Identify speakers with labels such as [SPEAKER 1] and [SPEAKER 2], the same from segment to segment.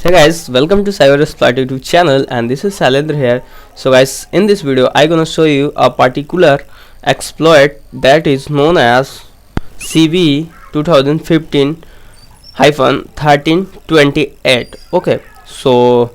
[SPEAKER 1] Hey guys, welcome to CyberSplat YouTube channel, and this is Salendra here. So guys, in this video I gonna show you a particular exploit that is known as CVE 2015-1328. Okay, so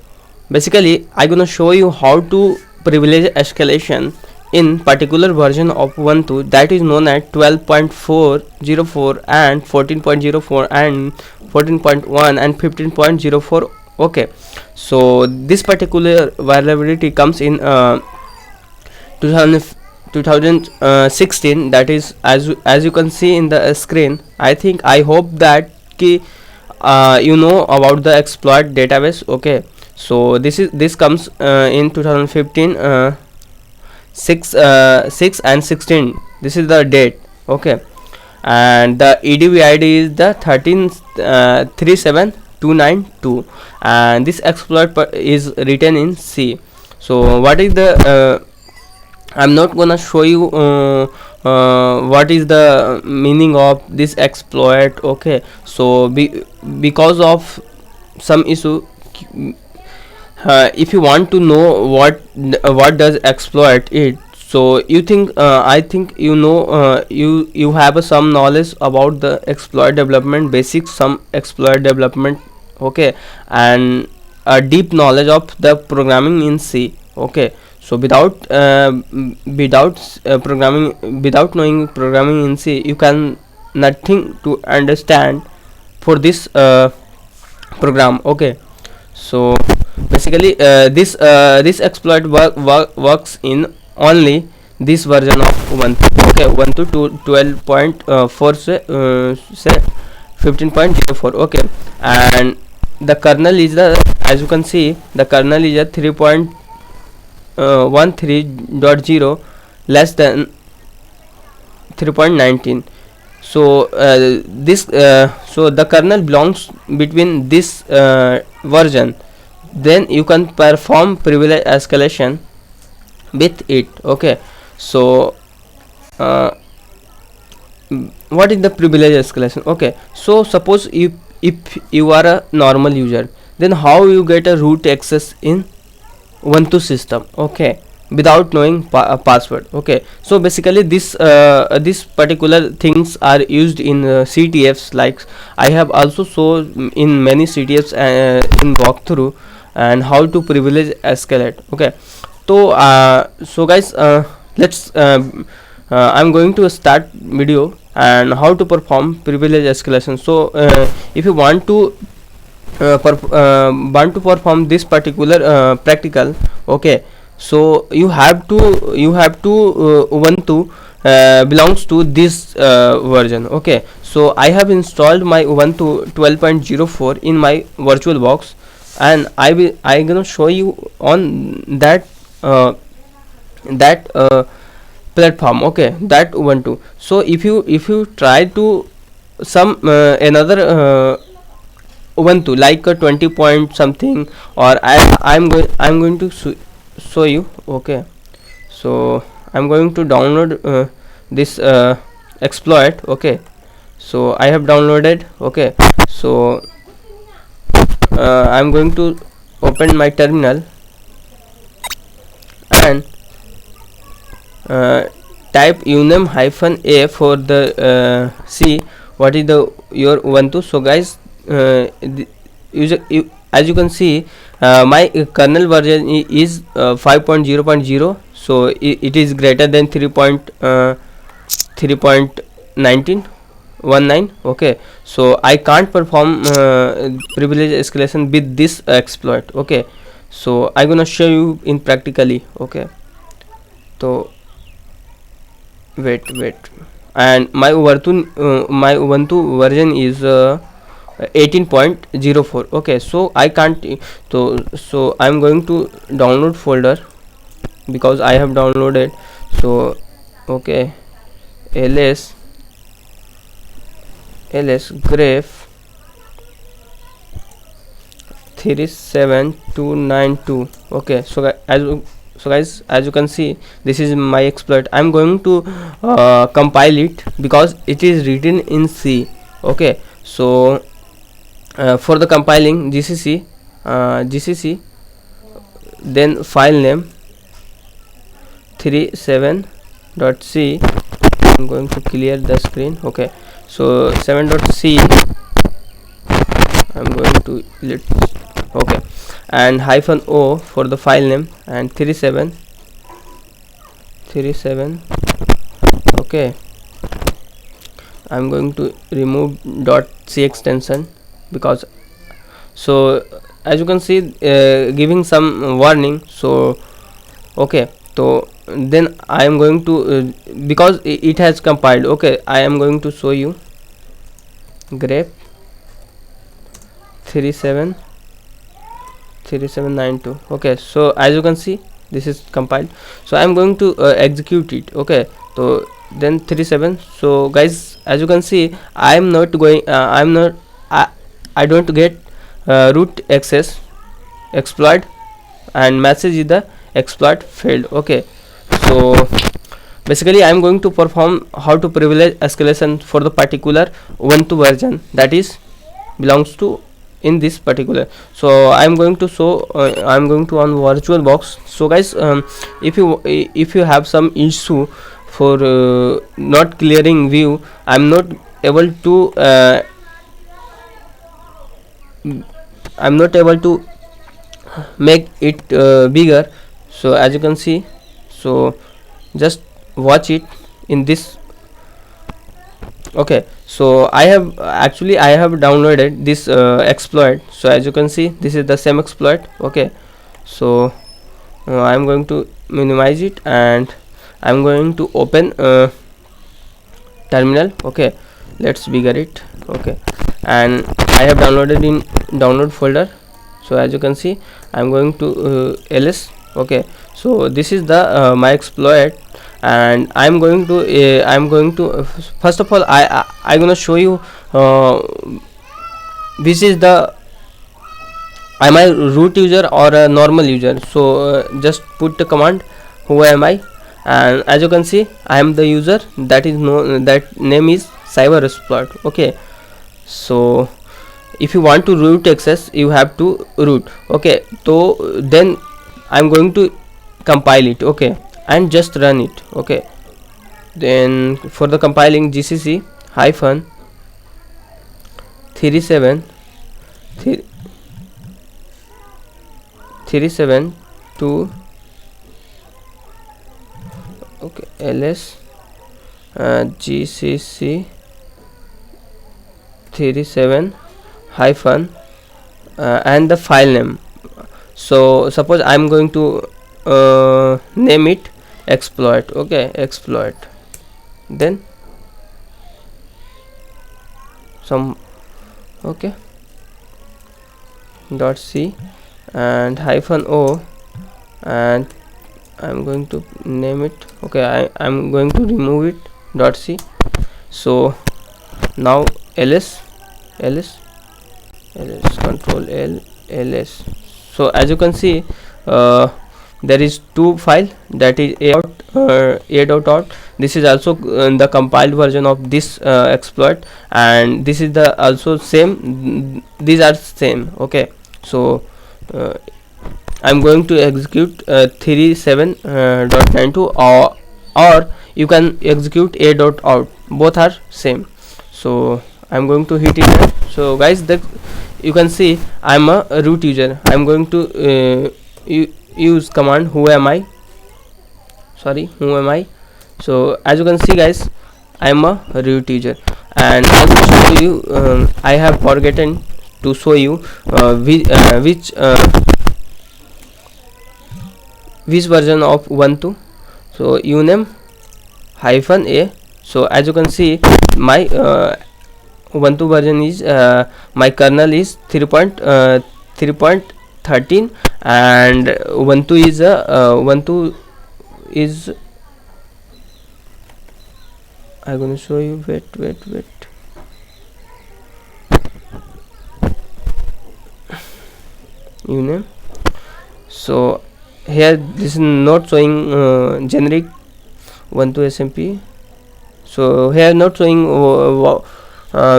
[SPEAKER 1] basically I gonna show you how to privilege escalation in particular version of Ubuntu that is known as 12.404 and 14.04 and 14.1 and 15.04. Okay, so this particular vulnerability comes in 2016, that is as you can see in the screen. I hope that you know about the exploit database. Okay, so this comes in 2015, 6 and 16. This is the date. Okay, and the EDV ID is the 37292, and this exploit is written in C. So what is the I'm not gonna show you what is the meaning of this exploit. Okay, so because of some issue, if you want to know what does exploit it, so you think I think you know, you have some knowledge about the exploit development basics, some exploit development. Okay, and a deep knowledge of the programming in C. Okay, so without knowing programming in C, you can nothing to understand for this program. Okay, so basically this exploit works in only this version of Ubuntu. Okay, Ubuntu 12.4 say 15.04. Okay, and the kernel is the, as you can see, the kernel is a 3.13.0 less than 3.19. so so the kernel belongs between this version, then you can perform privilege escalation with it. Okay, so what is the privilege escalation? Okay, so suppose if you are a normal user, then how you get a root access in Ubuntu system? Okay, without knowing password. Okay, so basically this particular things are used in CTFs. Like I have also shown in many CTFs in walkthrough, and how to privilege escalate. Okay, so guys, let's I'm going to start video and how to perform privilege escalation. So if you want to perform this particular practical, okay, so you have to Ubuntu belongs to this version. Okay, so I have installed my Ubuntu 12.04 in my virtual box, and I gonna show you on that platform. Okay, that Ubuntu. So if you try to some another Ubuntu like a 20 point something, or I'm going to show you. Okay, so I'm going to download this exploit. Okay, so I have downloaded. Okay, so I'm going to open my terminal and type uname -a for the see what is the your Ubuntu. So guys, as you can see, my kernel version is 5.0.0, so it is greater than 3.19. Okay, so I can't perform privilege escalation with this exploit. Okay, so I'm gonna show you in practically. Okay, so wait, and my Ubuntu version is 18.04. Okay, so I can't, so I'm going to download folder because I have downloaded. So okay, ls graph 37292. Okay, so guys, as you can see, this is my exploit. I'm going to compile it because it is written in C. Okay, so for the compiling, GCC gcc, then file name 37.c. I'm going to clear the screen. Okay, so 7.c I'm going to okay, and -o for the file name, and 37. Okay, I'm going to remove .c extension, because so as you can see giving some warning. So okay, so then I am going to because it has compiled. Okay, I am going to show you grep 3792. Okay, so as you can see this is compiled, so I am going to execute it. Okay, so then 37. So guys, as you can see, I am not going I don't get root access exploit, and message is the exploit failed. Okay, so basically I am going to perform how to privilege escalation for the particular Ubuntu version that is belongs to in this particular. So I am going to show I am going to on VirtualBox. So guys, if you have some issue for not clearing view, I am not able to make it bigger. So as you can see, so just watch it in this. Okay, so I have downloaded this exploit. So as you can see, this is the same exploit. Okay, so I am going to minimize it, and I am going to open terminal. Okay, let's bigger it. Okay, and I have downloaded in download folder. So as you can see, I am going to ls. Okay, so this is the my exploit, and I'm going to first of all I'm gonna show you this is the am I root user or a normal user. So just put the command who am I, and as you can see I am the user, that name is cyber exploit. Okay, so if you want to root access, you have to root. Okay, so then I'm going to compile it. Okay, and just run it. Okay, then for the compiling, gcc hyphen 37 to okay ls gcc 37 hyphen and the file name. So suppose I'm going to name it exploit. Okay, exploit, then some okay .c and -o, and I'm going to name it. Okay, I'm going to remove it .c. So now ls control l ls. So as you can see there is two file, that is a.out. This is also the compiled version of this exploit, and this is the also same, these are same. Okay, so I'm going to execute 37.92 or you can execute a.out, both are same. So I'm going to hit enter. So guys, that you can see I'm a root user. I'm going to use command who am I. So as you can see guys, I'm a root user, and also show you I have forgotten to show you which version of Ubuntu. So uname -a. So as you can see my Ubuntu version is my kernel is 3.13, and Ubuntu is I'm going to show you. Wait. Uname. So here this is not showing generic Ubuntu SMP. So here not showing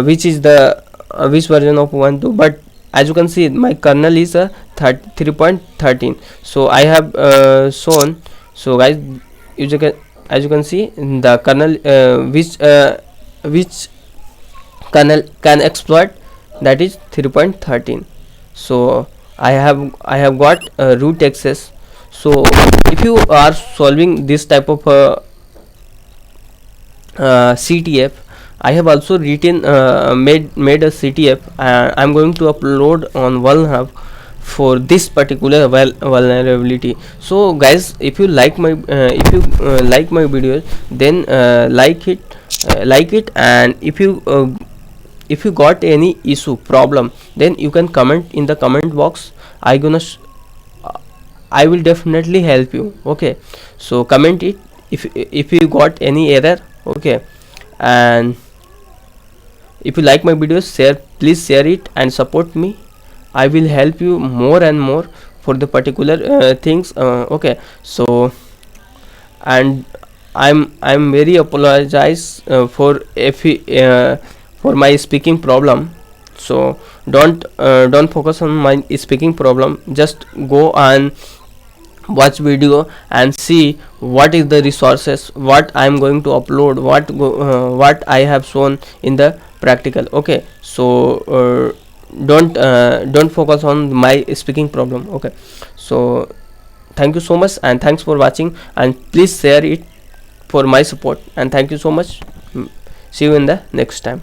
[SPEAKER 1] which is the which version of Ubuntu, but as you can see, my kernel is a 3.13. so I have shown. So guys, you can, as you can see, the kernel which kernel can exploit, that is 3.13. so I have got root access. So if you are solving this type of CTF, I have also written made a CTF, and I'm going to upload on Vulnerhub for this particular vulnerability. So guys, if you like my like my videos, then like it, and if you got any issue problem, then you can comment in the comment box. I will definitely help you. Okay, so comment it if you got any error. Okay, and if you like my videos, please share it and support me. I will help you more and more for the particular things. Okay, so, and I'm very apologize for my speaking problem. So don't focus on my speaking problem, just go and watch video and see what is the resources, what I am going to upload, what I have shown in the practical. Okay, so don't focus on my speaking problem. Okay, so thank you so much, and thanks for watching, and please share it for my support, and thank you so much. See you in the next time.